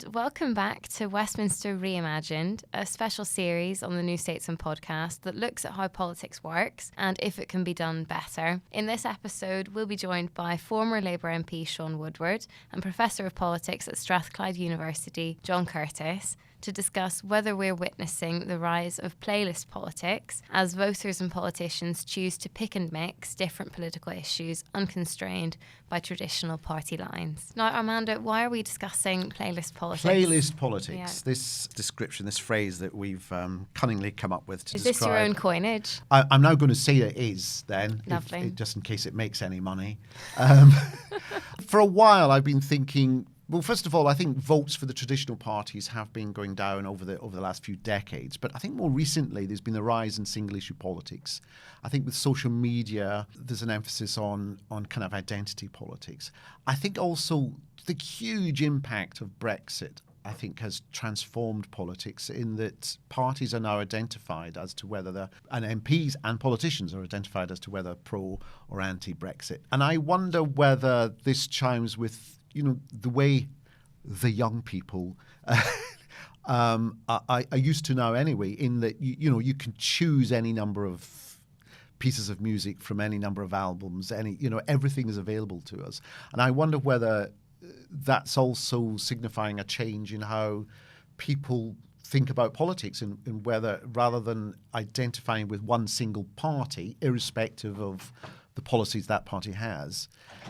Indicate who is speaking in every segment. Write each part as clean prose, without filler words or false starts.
Speaker 1: Welcome back to Westminster Reimagined, a special series on the New Statesman podcast that looks at how politics works and if it can be done better. In this episode, we'll be joined by former Labour MP Shaun Woodward and Professor of Politics at Strathclyde University, John Curtice, to discuss whether we're witnessing the rise of playlist politics as voters and politicians choose to pick and mix different political issues unconstrained by traditional party lines. Now, Armando, why are we discussing playlist politics?
Speaker 2: Playlist politics, this description, this phrase that we've cunningly come up with to describe...
Speaker 1: Is this your own coinage?
Speaker 2: I'm now going to say it is then,
Speaker 1: Lovely.
Speaker 2: just in case it makes any money. For a while I've been thinking... Well, first of all, I think votes for the traditional parties have been going down over the last few decades. But I think more recently there's been a rise in single-issue politics. I think with social media, there's an emphasis on kind of identity politics. I think also the huge impact of Brexit, I think, has transformed politics in that parties are now identified as to whether and MPs and politicians are identified as to whether pro or anti-Brexit. And I wonder whether this chimes with the way the young people I used to know anyway, in that, you can choose any number of pieces of music from any number of albums, everything is available to us. And I wonder whether that's also signifying a change in how people think about politics and whether, rather than identifying with one single party, irrespective of the policies that party has,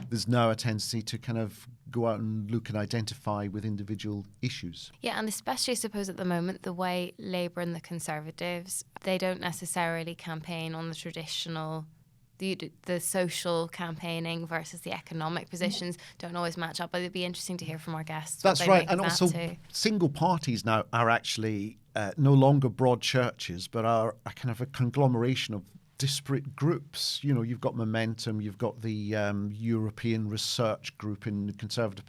Speaker 2: there's now a tendency to kind of go out and look and identify with individual issues.
Speaker 1: Yeah, and especially, I suppose, at the moment, the way Labour and the Conservatives, they don't necessarily campaign on the traditional, the social campaigning versus the economic positions don't always match up. But it'd be interesting to hear from our guests.
Speaker 2: That's right. And also, single parties now are actually no longer broad churches, but are a kind of a conglomeration of disparate groups. You've got Momentum, you've got the European Research Group in the Conservative.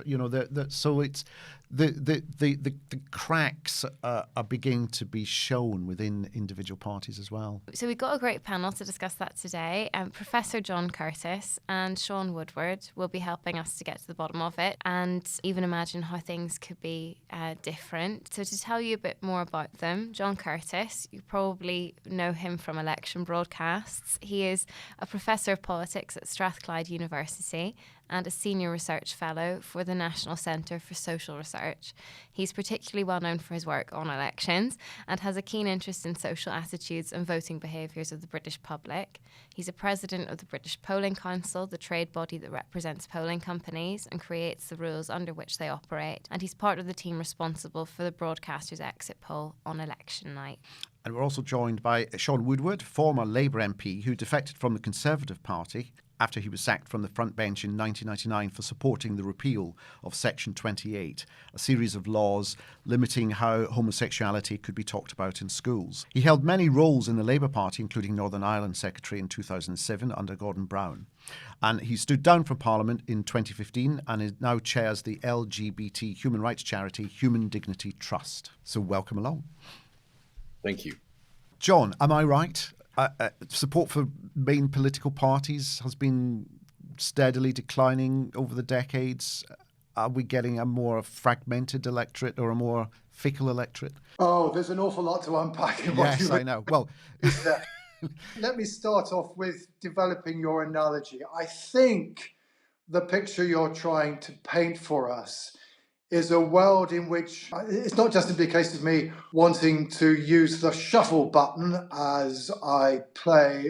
Speaker 2: So it's the cracks are beginning to be shown within individual parties as well.
Speaker 1: So we've got a great panel to discuss that today. Professor John Curtice and Shaun Woodward will be helping us to get to the bottom of it and even imagine how things could be different. So to tell you a bit more about them, John Curtice, you probably know him from election broadcasts. He is a professor of politics at Strathclyde University and a senior research fellow for the National Centre for Social Research. He's particularly well known for his work on elections and has a keen interest in social attitudes and voting behaviours of the British public. He's a president of the British Polling Council, the trade body that represents polling companies and creates the rules under which they operate. And he's part of the team responsible for the broadcaster's exit poll on election night.
Speaker 2: And we're also joined by Shaun Woodward, former Labour MP who defected from the Conservative Party after he was sacked from the front bench in 1999 for supporting the repeal of Section 28, a series of laws limiting how homosexuality could be talked about in schools. He held many roles in the Labour Party, including Northern Ireland Secretary in 2007 under Gordon Brown. And he stood down from Parliament in 2015 and now chairs the LGBT human rights charity Human Dignity Trust. So welcome along.
Speaker 3: Thank you.
Speaker 2: John, am I right? Support for main political parties has been steadily declining over the decades. Are we getting a more fragmented electorate or a more fickle electorate?
Speaker 4: Oh, there's an awful lot to unpack in what
Speaker 2: Yes, I know. Well,
Speaker 4: let me start off with developing your analogy. I think the picture you're trying to paint for us is a world in which it's not just simply a case of me wanting to use the shuffle button as I play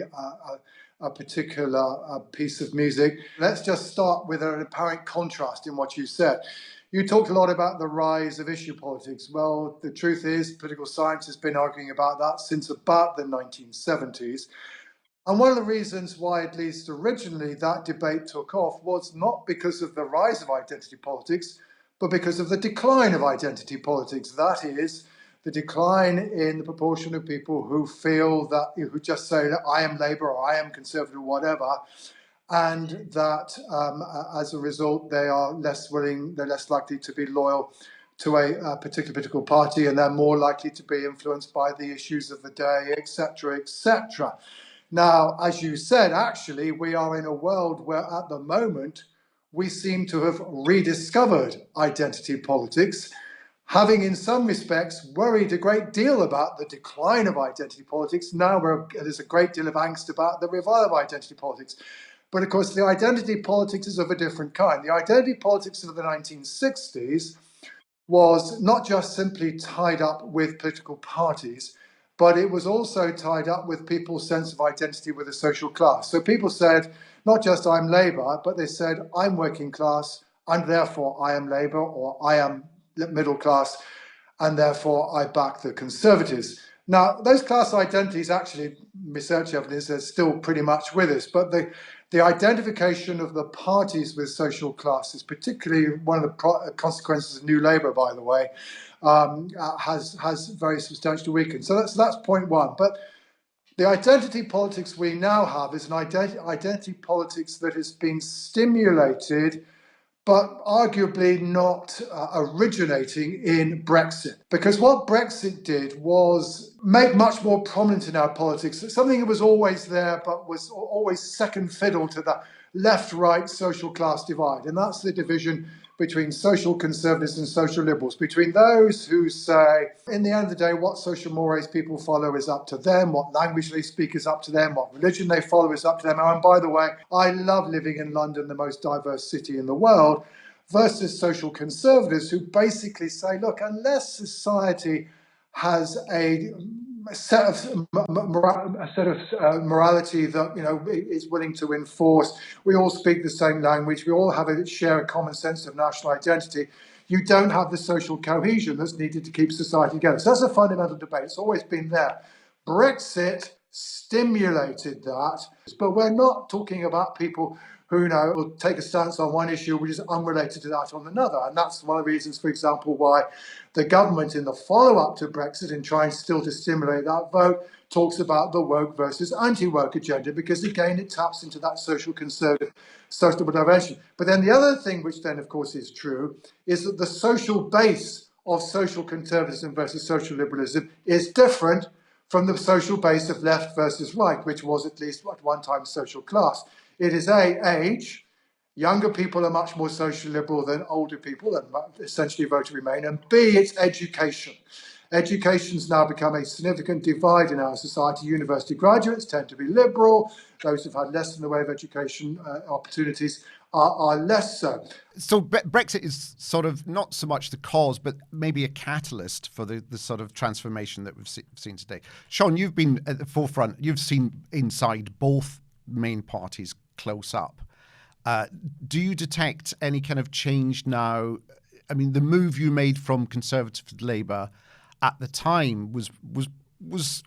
Speaker 4: a particular piece of music. Let's just start with an apparent contrast in what you said. You talked a lot about the rise of issue politics. Well, the truth is, political science has been arguing about that since about the 1970s. And one of the reasons why, at least originally, that debate took off was not because of the rise of identity politics, but because of the decline of identity politics. That is, the decline in the proportion of people who feel that, who just say that I am Labour or I am Conservative or whatever, and that as a result they are less willing, they're less likely to be loyal to a particular political party, and they're more likely to be influenced by the issues of the day, etc., etc. Now, as you said, actually, we are in a world where at the moment we seem to have rediscovered identity politics. having in some respects worried a great deal about the decline of identity politics. Now there's a great deal of angst about the revival of identity politics. But of course, the identity politics is of a different kind. The identity politics of the 1960s was not just simply tied up with political parties, but it was also tied up with people's sense of identity with a social class. So people said, not just I'm Labour, but they said I'm working class and therefore I am Labour, or I am middle class and therefore I back the Conservatives. Now, those class identities, actually, research evidence is still pretty much with us, but the identification of the parties with social classes, particularly one of the consequences of New Labour, by the way, has very substantially weakened. So that's point one. But the identity politics we now have is an identity politics that has been stimulated, but arguably not originating in Brexit. Because what Brexit did was make much more prominent in our politics something that was always there, but was always second fiddle to the left-right social class divide. And that's the division between social conservatives and social liberals, between those who say, in the end of the day, what social mores people follow is up to them, what language they speak is up to them, what religion they follow is up to them. And by the way, I love living in London, the most diverse city in the world, versus social conservatives who basically say, look, unless society has a set of morality that is willing to enforce. We all speak the same language. We all share a common sense of national identity. You don't have the social cohesion that's needed to keep society together. So that's a fundamental debate. It's always been there. Brexit stimulated that, but we're not talking about people who will take a stance on one issue which is unrelated to that on another. And that's one of the reasons, for example, why the government in the follow-up to Brexit, in trying still to stimulate that vote, talks about the woke versus anti-woke agenda, because again, it taps into that social conservative, social dimension. But then the other thing, which then of course is true, is that the social base of social conservatism versus social liberalism is different from the social base of left versus right, which was at least at one time social class. It is age. Younger people are much more social liberal than older people, and essentially vote to remain. And B, it's education. Education's now become a significant divide in our society. University graduates tend to be liberal. Those who've had less in the way of education opportunities are less so.
Speaker 2: So Brexit is sort of not so much the cause, but maybe a catalyst for the sort of transformation that we've seen today. Shaun, you've been at the forefront. You've seen inside both main parties close up. Do you detect any kind of change now? I mean, the move you made from Conservative to Labour at the time was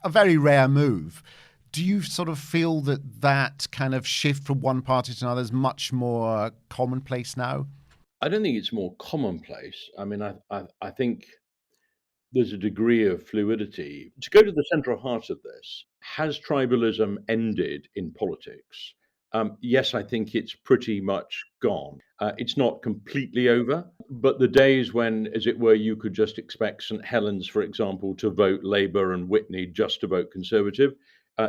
Speaker 2: a very rare move. Do you sort of feel that kind of shift from one party to another is much more commonplace now?
Speaker 3: I don't think it's more commonplace. I mean, I think there's a degree of fluidity. To go to the central heart of this, has tribalism ended in politics? Yes, I think it's pretty much gone. It's not completely over, but the days when, as it were, you could just expect St Helens, for example, to vote Labour and Witney just to vote Conservative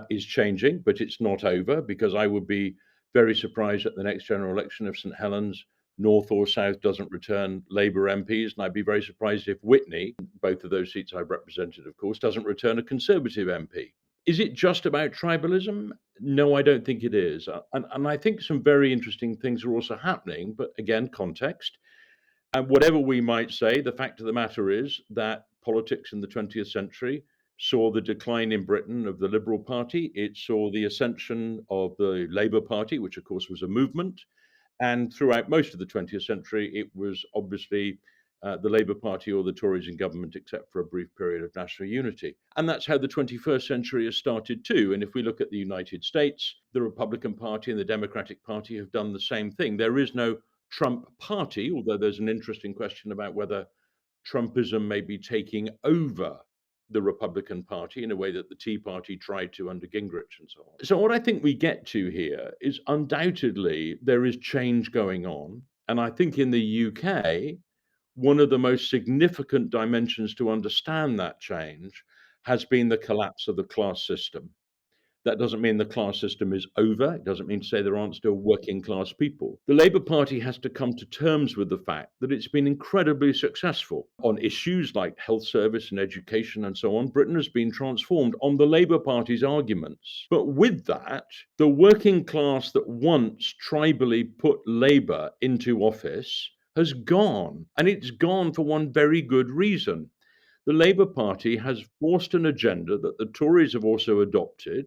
Speaker 3: is changing, but it's not over, because I would be very surprised at the next general election if St Helens, North or South, doesn't return Labour MPs, and I'd be very surprised if Witney, both of those seats I've represented, of course, doesn't return a Conservative MP. Is it just about tribalism? No, I don't think it is. And I think some very interesting things are also happening, but again, context. And whatever we might say, the fact of the matter is that politics in the 20th century saw the decline in Britain of the Liberal Party. It saw the ascension of the Labour Party, which of course was a movement. And throughout most of the 20th century, it was obviously the Labour Party or the Tories in government, except for a brief period of national unity. And that's how the 21st century has started too. And if we look at the United States, the Republican Party and the Democratic Party have done the same thing. There is no Trump party, although there's an interesting question about whether Trumpism may be taking over the Republican Party in a way that the Tea Party tried to under Gingrich and so on. So what I think we get to here is undoubtedly there is change going on. And I think in the UK, one of the most significant dimensions to understand that change has been the collapse of the class system. That doesn't mean the class system is over. It doesn't mean to say there aren't still working class people. The Labour Party has to come to terms with the fact that it's been incredibly successful on issues like health service and education and so on. Britain has been transformed on the Labour Party's arguments. But with that, the working class that once tribally put Labour into office has gone. And it's gone for one very good reason. The Labour Party has forced an agenda that the Tories have also adopted,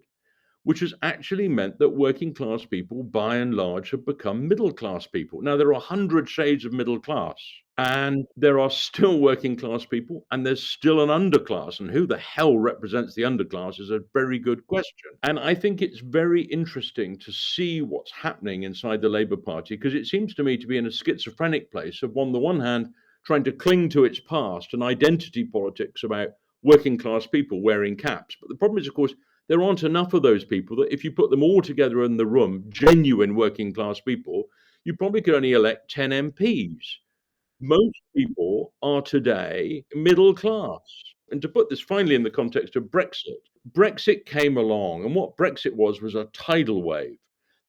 Speaker 3: which has actually meant that working class people, by and large, have become middle class people. Now, there are 100 shades of middle class, and there are still working class people, and there's still an underclass. And who the hell represents the underclass is a very good question. And I think it's very interesting to see what's happening inside the Labour Party, because it seems to me to be in a schizophrenic place of, on the one hand, trying to cling to its past and identity politics about working class people wearing caps. But the problem is, of course, there aren't enough of those people that if you put them all together in the room, genuine working class people, you probably could only elect 10 MPs. Most people are today middle class. And to put this finally in the context of Brexit, Brexit came along, and what Brexit was a tidal wave.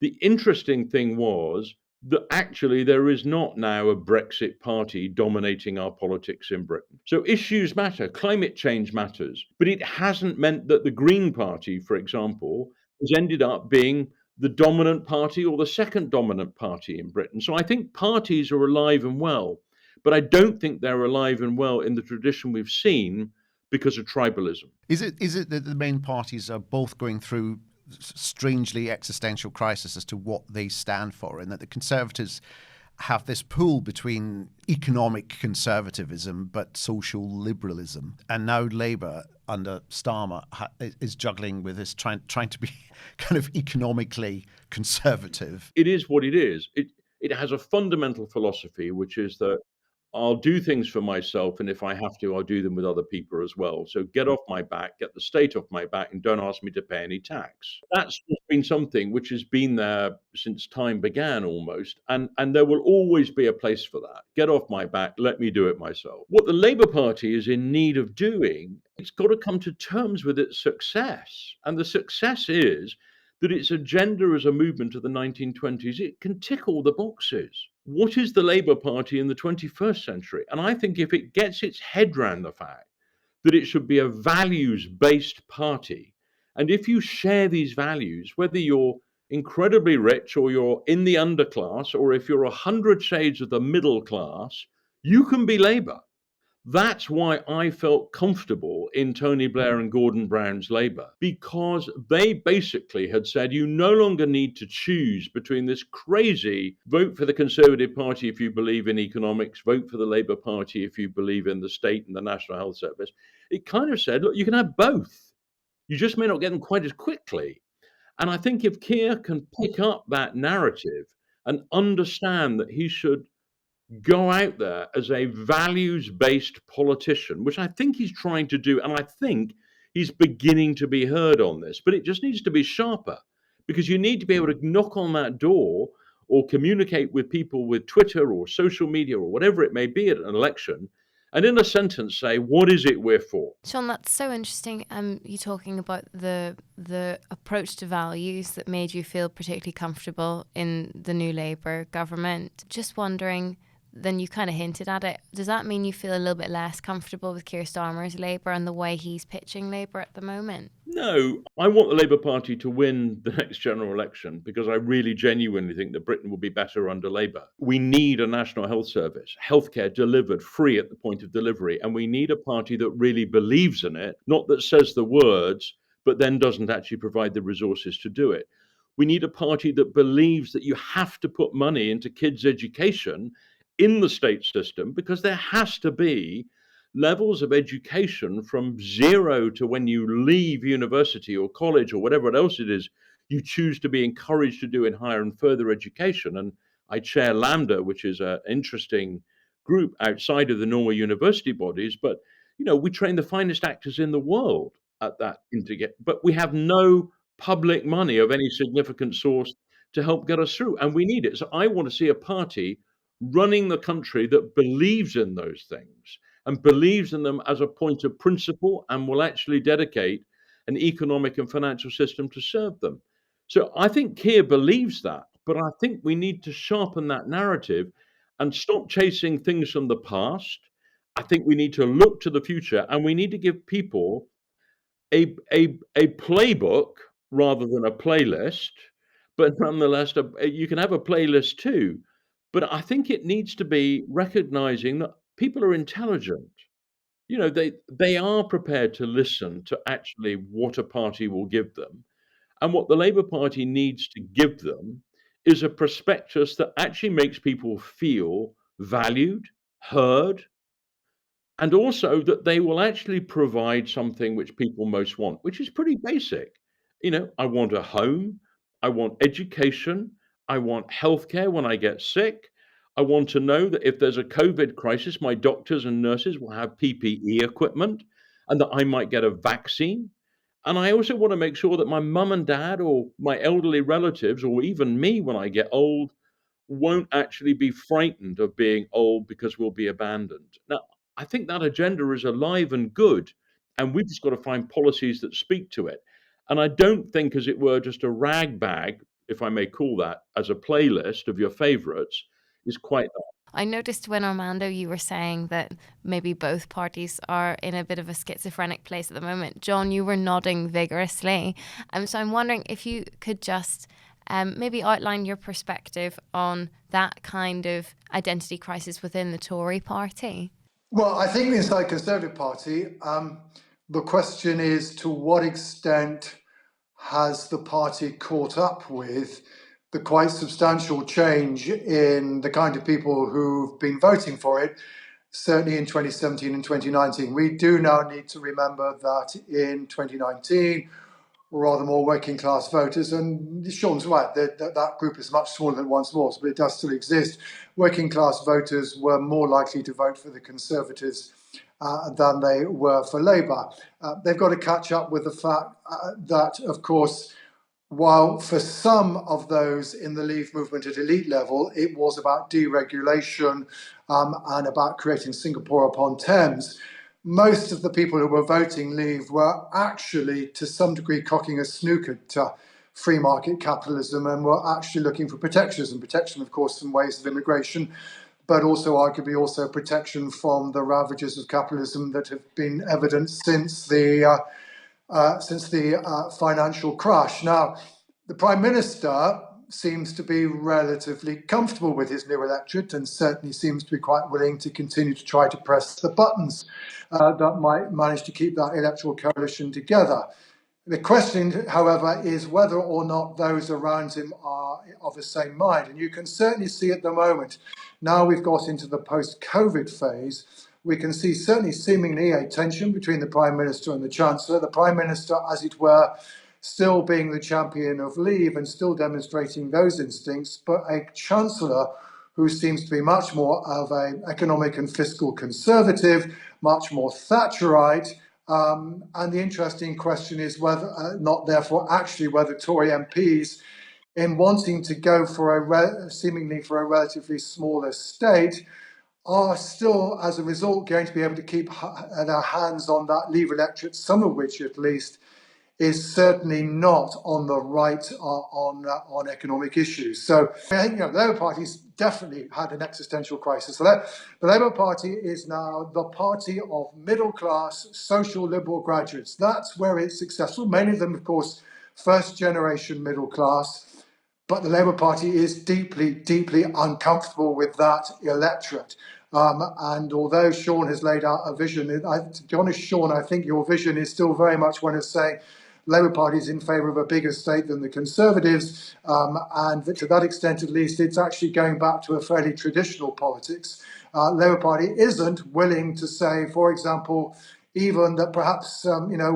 Speaker 3: The interesting thing was that actually there is not now a Brexit party dominating our politics in Britain. So issues matter, climate change matters, but it hasn't meant that the Green Party, for example, has ended up being the dominant party or the second dominant party in Britain. So I think parties are alive and well, but I don't think they're alive and well in the tradition we've seen because of tribalism.
Speaker 2: Is it that the main parties are both going through strangely existential crisis as to what they stand for, and that the Conservatives have this pull between economic conservatism but social liberalism, and now Labour under Starmer is juggling with this, trying to be kind of economically conservative?
Speaker 3: It is what it is. It has a fundamental philosophy, which is that I'll do things for myself, and if I have to, I'll do them with other people as well. So get off my back, get the state off my back, and don't ask me to pay any tax. That's been something which has been there since time began almost, and there will always be a place for that. Get off my back, let me do it myself. What the Labour Party is in need of doing, it's got to come to terms with its success. And the success is that its agenda as a movement of the 1920s, it can tick all the boxes. What is the Labour Party in the 21st century? And I think if it gets its head round the fact that it should be a values-based party, and if you share these values, whether you're incredibly rich or you're in the underclass, or if you're 100 shades of the middle class, you can be Labour. That's why I felt comfortable in Tony Blair and Gordon Brown's Labour, because they basically had said you no longer need to choose between this crazy vote for the Conservative Party if you believe in economics, vote for the Labour Party if you believe in the state and the National Health Service. It kind of said, look, you can have both. You just may not get them quite as quickly. And I think if Keir can pick up that narrative and understand that he should go out there as a values-based politician, which I think he's trying to do, and I think he's beginning to be heard on this, but it just needs to be sharper, because you need to be able to knock on that door or communicate with people with Twitter or social media or whatever it may be at an election, and in a sentence say, what is it we're for?
Speaker 1: Shaun, that's so interesting. You talking about the approach to values that made you feel particularly comfortable in the new Labour government. Just wondering, then you kind of hinted at it, does that mean you feel a little bit less comfortable with Keir Starmer's Labour and the way he's pitching Labour at the moment?
Speaker 3: No, I want the Labour Party to win the next general election, because I really genuinely think that Britain will be better under Labour. We need a national health service, healthcare delivered free at the point of delivery, and we need a party that really believes in it, not that says the words, but then doesn't actually provide the resources to do it. We need a party that believes that you have to put money into kids' education in the state system, because there has to be levels of education from zero to when you leave university or college or whatever else it is you choose to be encouraged to do in higher and further education. And I chair Lambda, which is an interesting group outside of the normal university bodies, but we train the finest actors in the world at that but we have no public money of any significant source to help get us through, and we need it. So I want to see a party running the country that believes in those things and believes in them as a point of principle, and will actually dedicate an economic and financial system to serve them. So I think Keir believes that, but I think we need to sharpen that narrative and stop chasing things from the past. I think we need to look to the future, and we need to give people a playbook rather than a playlist. But nonetheless, you can have a playlist too. But I think it needs to be recognizing that people are intelligent. They are prepared to listen to actually what a party will give them. And what the Labour Party needs to give them is a prospectus that actually makes people feel valued, heard, and also that they will actually provide something which people most want, which is pretty basic. I want a home, I want education, I want healthcare when I get sick. I want to know that if there's a COVID crisis, my doctors and nurses will have PPE equipment and that I might get a vaccine. And I also want to make sure that my mum and dad or my elderly relatives, or even me when I get old, won't actually be frightened of being old because we'll be abandoned. Now, I think that agenda is alive and good, and we've just got to find policies that speak to it. And I don't think, as it were, just a rag bag, if I may call that, as a playlist of your favourites, is quite that.
Speaker 1: I noticed when, Armando, you were saying that maybe both parties are in a bit of a schizophrenic place at the moment. John, you were nodding vigorously. So I'm wondering if you could just maybe outline your perspective on that kind of identity crisis within the Tory party.
Speaker 4: Well, I think inside the Conservative Party, the question is to what extent has the party caught up with the quite substantial change in the kind of people who've been voting for it, certainly in 2017 and 2019. We do now need to remember that in 2019, rather more working class voters, and Shaun's right, that group is much smaller than it once was, but it does still exist. Working class voters were more likely to vote for the Conservatives than they were for Labour. They've got to catch up with the fact that, of course, while for some of those in the Leave movement at elite level, it was about deregulation and about creating Singapore upon Thames, most of the people who were voting Leave were actually, to some degree, cocking a snook at free market capitalism and were actually looking for protectionism. Protection, of course, in ways of immigration, but also arguably also protection from the ravages of capitalism that have been evident since the financial crash. Now, the Prime Minister seems to be relatively comfortable with his new electorate and certainly seems to be quite willing to continue to try to press the buttons that might manage to keep that electoral coalition together. The question, however, is whether or not those around him are of the same mind. And you can certainly see at the moment, now we've got into the post-COVID phase, we can see certainly seemingly a tension between the Prime Minister and the Chancellor. The Prime Minister, as it were, still being the champion of Leave and still demonstrating those instincts, but a Chancellor who seems to be much more of an economic and fiscal conservative, much more Thatcherite. And the interesting question is whether not, therefore, actually whether Tory MPs, in wanting to go for seemingly for a relatively smaller state, are still, as a result, going to be able to keep their hands on that Leave electorate, some of which at least is certainly not on the right on economic issues. So I think the Labour Party's definitely had an existential crisis. So the Labour Party is now the party of middle-class social liberal graduates. That's where it's successful. Many of them, of course, first-generation middle class. But the Labour Party is deeply, deeply uncomfortable with that electorate. And although Shaun has laid out a vision, to be honest, Shaun, I think your vision is still very much one of saying Labour Party is in favour of a bigger state than the Conservatives, and that to that extent at least it's actually going back to a fairly traditional politics. Labour Party isn't willing to say, for example, even that perhaps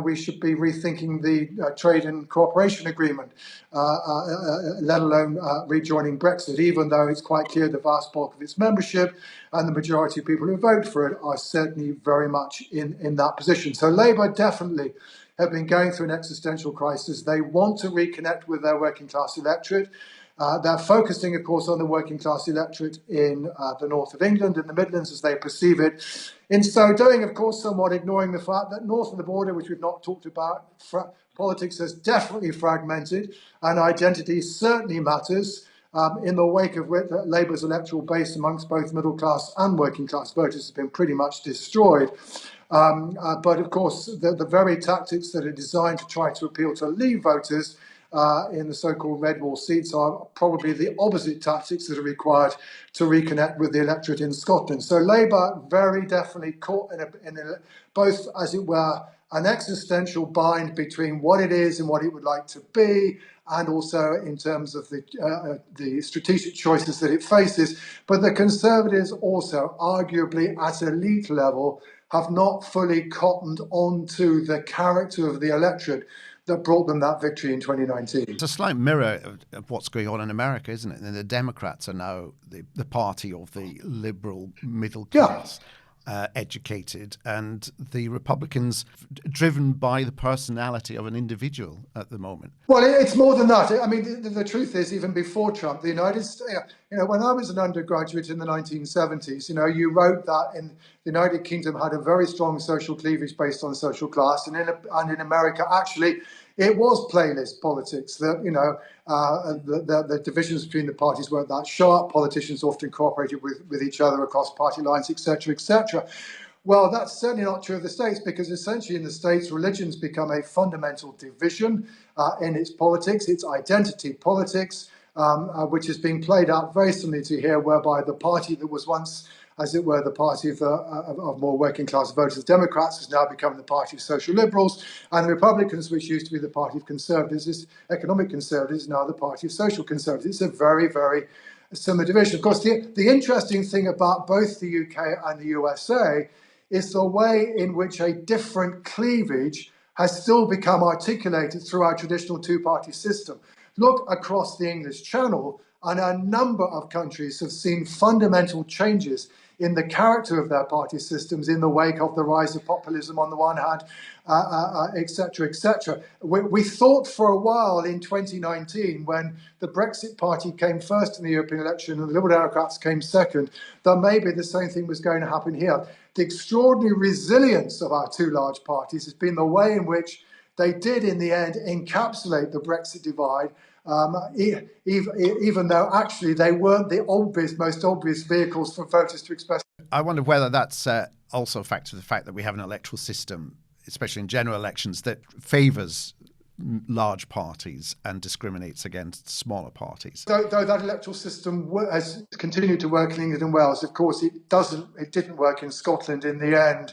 Speaker 4: we should be rethinking the trade and cooperation agreement, let alone rejoining Brexit, even though it's quite clear the vast bulk of its membership and the majority of people who vote for it are certainly very much in that position. So Labour definitely have been going through an existential crisis. They want to reconnect with their working class electorate. They're focusing, of course, on the working class electorate in the north of England and the Midlands as they perceive it. In so doing, of course, somewhat ignoring the fact that north of the border, which we've not talked about, politics has definitely fragmented and identity certainly matters. In the wake of which Labour's electoral base amongst both middle class and working class voters has been pretty much destroyed. But of course, the very tactics that are designed to try to appeal to Leave voters in the so-called red wall seats are probably the opposite tactics that are required to reconnect with the electorate in Scotland. So Labour very definitely caught in both, as it were, an existential bind between what it is and what it would like to be, and also in terms of the strategic choices that it faces. But the Conservatives also, arguably at elite level, have not fully cottoned onto the character of the electorate that brought them that victory in 2019.
Speaker 2: It's a slight mirror of what's going on in America, isn't it? And the Democrats are now the party of the liberal middle class.
Speaker 4: Yeah.
Speaker 2: Educated, and the Republicans driven by the personality of an individual at the moment.
Speaker 4: Well, it's more than that. I mean, the truth is, even before Trump, the United States, when I was an undergraduate in the 1970s, you wrote that in the United Kingdom had a very strong social cleavage based on social class, and in America, actually, it was playlist politics. That the divisions between the parties weren't that sharp. Politicians often cooperated with each other across party lines, etc., etc. Well, that's certainly not true of the States, because essentially in the States, religion's become a fundamental division in its politics, its identity politics, which is being played out very similarly to here, whereby the party that was once, as it were, the party of more working class voters, Democrats, has now become the party of social liberals, and the Republicans, which used to be the party of conservatives, economic conservatives, is now the party of social conservatives. It's a very, very similar division. Of course, the interesting thing about both the UK and the USA is the way in which a different cleavage has still become articulated through our traditional two-party system. Look across the English Channel, and a number of countries have seen fundamental changes in the character of their party systems in the wake of the rise of populism on the one hand, etc., etc. We thought for a while in 2019, when the Brexit party came first in the European election and the Liberal Democrats came second, that maybe the same thing was going to happen here. The extraordinary resilience of our two large parties has been the way in which they did, in the end, encapsulate the Brexit divide, even though actually they weren't the most obvious vehicles for voters to express.
Speaker 2: I wonder whether that's also a factor of the fact that we have an electoral system, especially in general elections, that favours large parties and discriminates against smaller parties.
Speaker 4: Though that electoral system has continued to work in England and Wales, of course it didn't work in Scotland in the end.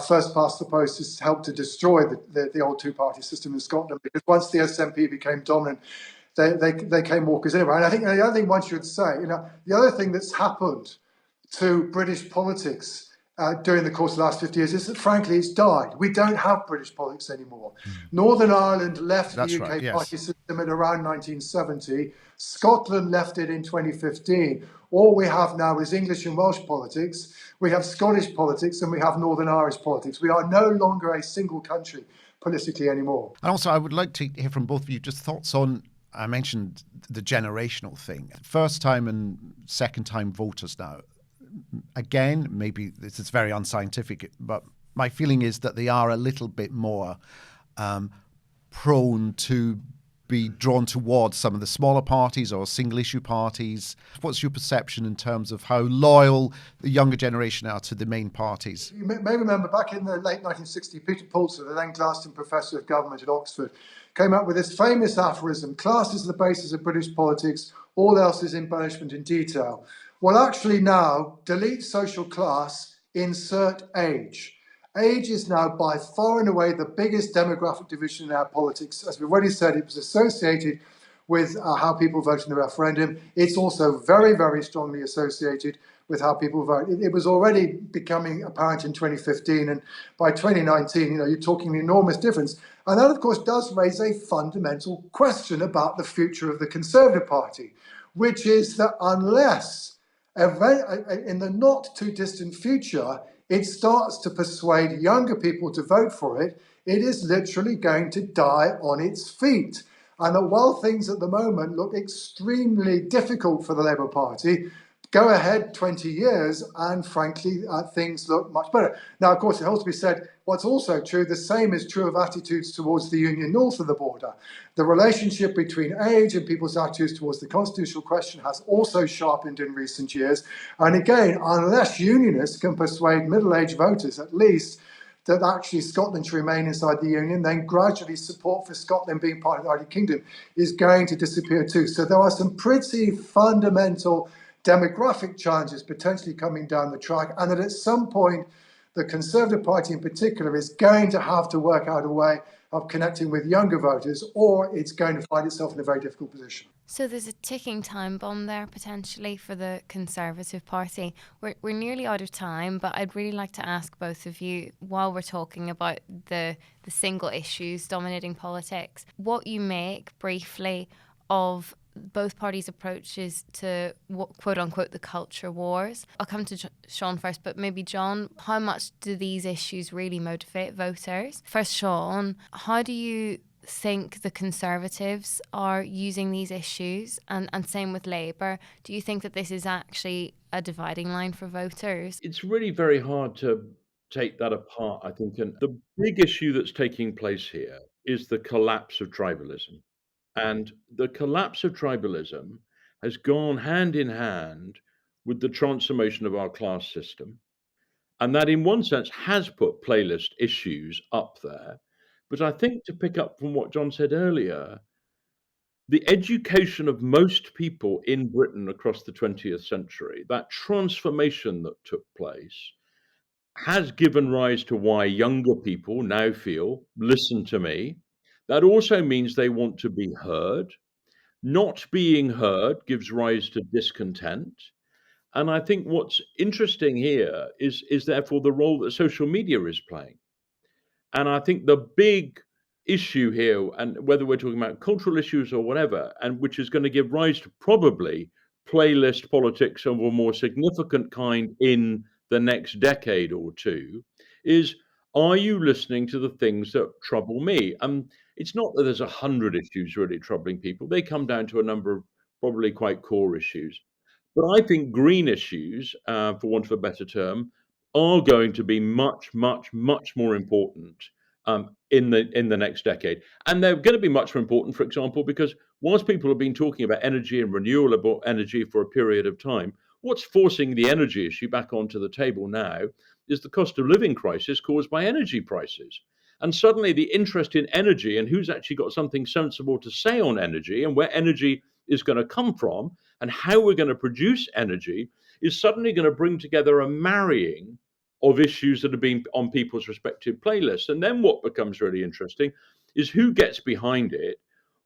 Speaker 4: First past the post has helped to destroy the old two-party system in Scotland, because once the SNP became dominant, they came walkers anyway. And I think the other thing one should say, the other thing that's happened to British politics during the course of the last 50 years is that, frankly, it's died. We don't have British politics anymore. Northern Ireland left the UK party system at around 1970. Scotland left it in 2015. All we have now is English and Welsh politics. We have Scottish politics, and we have Northern Irish politics. We are no longer a single country politically anymore.
Speaker 2: And also, I would like to hear from both of you just thoughts on, I mentioned the generational thing. First time and second time voters now. Again, maybe this is very unscientific, but my feeling is that they are a little bit more prone to be drawn towards some of the smaller parties or single issue parties. What's your perception in terms of how loyal the younger generation are to the main parties?
Speaker 4: You may remember back in the late 1960s, Peter Pulitzer, the then Glaston Professor of Government at Oxford, came up with this famous aphorism: class is the basis of British politics, all else is embellishment in detail. Well, actually now, delete social class, insert age. Age is now by far and away the biggest demographic division in our politics. As we've already said, it was associated with how people vote in the referendum. It's also very, very strongly associated with how people vote. It was already becoming apparent in 2015, and by 2019, you're talking an enormous difference. And that, of course, does raise a fundamental question about the future of the Conservative Party, which is that unless in the not too distant future, it starts to persuade younger people to vote for it, it is literally going to die on its feet. And that while things at the moment look extremely difficult for the Labour Party, go ahead 20 years and frankly, things look much better. Now, of course, it has to be said, what's also true, the same is true of attitudes towards the Union north of the border. The relationship between age and people's attitudes towards the constitutional question has also sharpened in recent years. And again, unless unionists can persuade middle-aged voters at least that actually Scotland should remain inside the Union, then gradually support for Scotland being part of the United Kingdom is going to disappear too. So there are some pretty fundamental demographic challenges potentially coming down the track, and that at some point the Conservative Party in particular is going to have to work out a way of connecting with younger voters, or it's going to find itself in a very difficult position.
Speaker 1: So there's a ticking time bomb there potentially for the Conservative Party. We're nearly out of time, but I'd really like to ask both of you, while we're talking about the single issues dominating politics, what you make briefly of both parties' approaches to quote unquote the culture wars. I'll come to Shaun first, but maybe John, how much do these issues really motivate voters? First, Shaun, how do you think the Conservatives are using these issues, and same with Labour? Do you think that this is actually a dividing line for voters?
Speaker 3: It's really very hard to take that apart, I think. And the big issue that's taking place here is the collapse of tribalism. And the collapse of tribalism has gone hand in hand with the transformation of our class system. And that, in one sense, has put playlist issues up there. But I think, to pick up from what John said earlier, the education of most people in Britain across the 20th century, that transformation that took place, has given rise to why younger people now feel, listen to me. That also means they want to be heard. Not being heard gives rise to discontent. And I think what's interesting here is therefore the role that social media is playing. And I think the big issue here, and whether we're talking about cultural issues or whatever, and which is going to give rise to probably playlist politics of a more significant kind in the next decade or two, is, are you listening to the things that trouble me? It's not that there's 100 issues really troubling people. They come down to a number of probably quite core issues. But I think green issues, for want of a better term, are going to be much, much, much more important in the next decade. And they're going to be much more important, for example, because whilst people have been talking about energy and renewable energy for a period of time, what's forcing the energy issue back onto the table now is the cost of living crisis caused by energy prices. And suddenly the interest in energy and who's actually got something sensible to say on energy and where energy is going to come from and how we're going to produce energy is suddenly going to bring together a marrying of issues that have been on people's respective playlists. And then what becomes really interesting is who gets behind it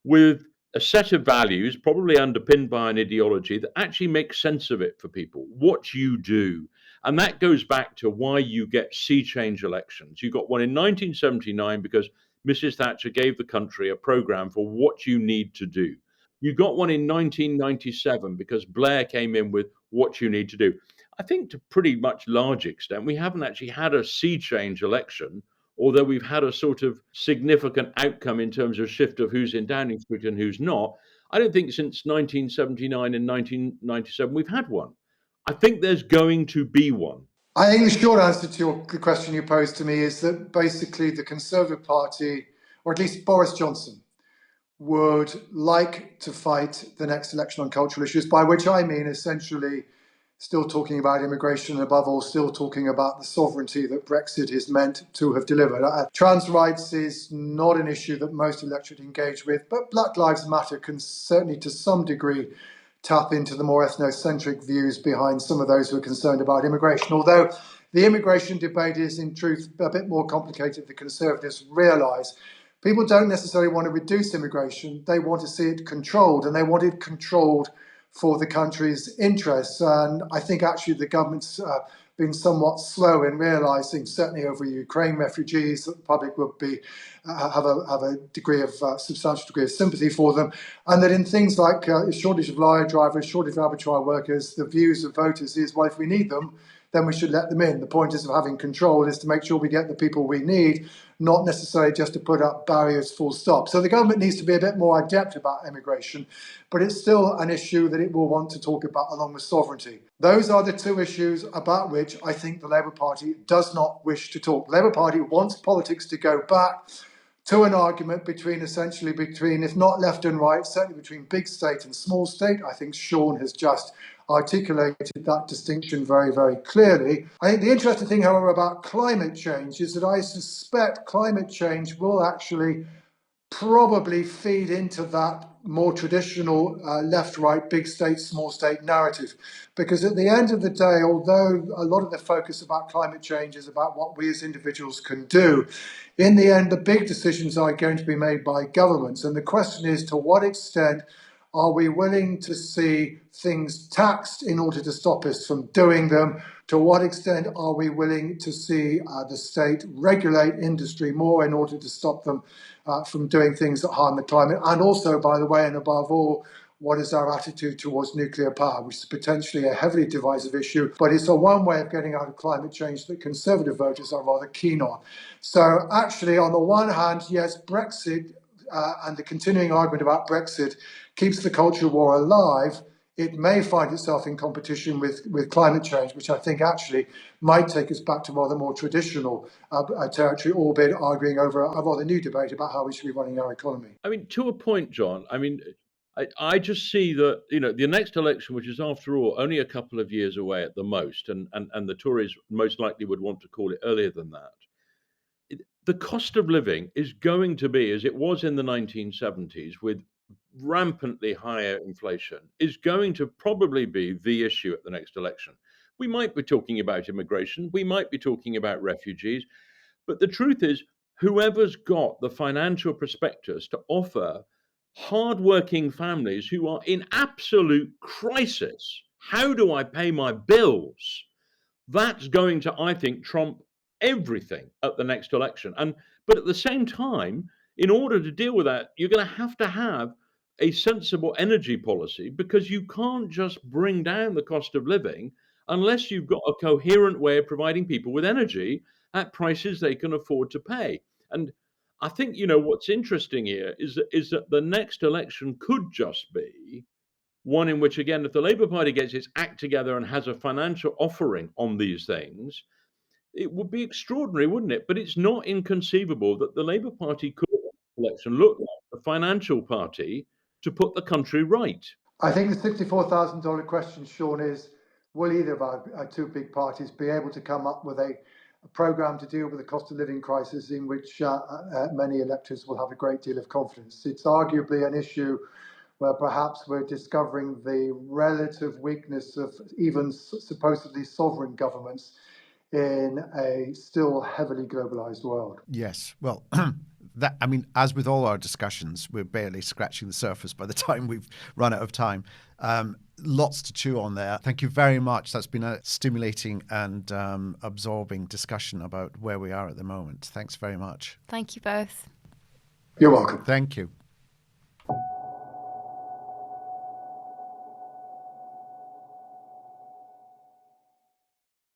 Speaker 3: with a set of values, probably underpinned by an ideology that actually makes sense of it for people, what you do. And that goes back to why you get sea change elections. You got one in 1979 because Mrs. Thatcher gave the country a program for what you need to do. You got one in 1997 because Blair came in with what you need to do. I think to pretty much large extent, we haven't actually had a sea change election, although we've had a sort of significant outcome in terms of shift of who's in Downing Street and who's not. I don't think since 1979 and 1997 we've had one. I think there's going to be one.
Speaker 4: I think the short answer to the question you posed to me is that basically the Conservative Party, or at least Boris Johnson, would like to fight the next election on cultural issues, by which I mean essentially still talking about immigration and above all still talking about the sovereignty that Brexit is meant to have delivered. Trans rights is not an issue that most electorate engage with, but Black Lives Matter can certainly to some degree tap into the more ethnocentric views behind some of those who are concerned about immigration. Although the immigration debate is in truth a bit more complicated, the Conservatives realise. People don't necessarily want to reduce immigration, they want to see it controlled, and they want it controlled for the country's interests. And I think actually the government's been somewhat slow in realising, certainly over Ukraine refugees, that the public would be have a degree of substantial degree of sympathy for them, and that in things like shortage of lorry drivers, shortage of abattoir workers, the views of voters is, well, if we need them, then we should let them in. The point of having control is to make sure we get the people we need, not necessarily just to put up barriers full stop. So the government needs to be a bit more adept about immigration, but it's still an issue that it will want to talk about along with sovereignty. Those are the two issues about which I think the Labour Party does not wish to talk. The Labour Party wants politics to go back to an argument between, if not left and right, certainly between big state and small state. I think Shaun has just articulated that distinction very, very clearly. I think the interesting thing, however, about climate change is that I suspect climate change will actually probably feed into that more traditional left-right, big state, small state narrative. Because at the end of the day, although a lot of the focus about climate change is about what we as individuals can do, in the end, the big decisions are going to be made by governments. And the question is, to what extent are we willing to see things taxed in order to stop us from doing them? To what extent are we willing to see the state regulate industry more in order to stop them from doing things that harm the climate? And also, by the way, and above all, what is our attitude towards nuclear power, which is potentially a heavily divisive issue, but it's a one way of getting out of climate change that Conservative voters are rather keen on. So actually, on the one hand, yes, Brexit and the continuing argument about Brexit keeps the culture war alive. It may find itself in competition with climate change, which I think actually might take us back to rather more traditional territory, albeit arguing over a rather new debate about how we should be running our economy.
Speaker 3: I mean, to a point, John, I just see that, the next election, which is after all only a couple of years away at the most, and the Tories most likely would want to call it earlier than that, the cost of living is going to be, as it was in the 1970s, with rampantly higher inflation, is going to probably be the issue at the next election. We might be talking about immigration, we might be talking about refugees, but the truth is, whoever's got the financial prospectus to offer hardworking families who are in absolute crisis, how do I pay my bills? That's going to, I think, trump everything at the next election. But at the same time, in order to deal with that, you're going to have a sensible energy policy, because you can't just bring down the cost of living unless you've got a coherent way of providing people with energy at prices they can afford to pay. And I think, what's interesting here is that the next election could just be one in which, again, if the Labour Party gets its act together and has a financial offering on these things, it would be extraordinary, wouldn't it? But it's not inconceivable that the Labour Party could, election, look like a financial party to put the country right.
Speaker 4: I think the $64,000 question, Shaun, is, will either of our two big parties be able to come up with a programme to deal with the cost of living crisis in which many electors will have a great deal of confidence? It's arguably an issue where perhaps we're discovering the relative weakness of even supposedly sovereign governments in a still heavily globalized world.
Speaker 2: Yes, well, as with all our discussions, we're barely scratching the surface by the time we've run out of time. Lots to chew on there. Thank you very much. That's been a stimulating and absorbing discussion about where we are at the moment. Thanks very much.
Speaker 1: Thank you both.
Speaker 4: You're welcome.
Speaker 2: Thank you.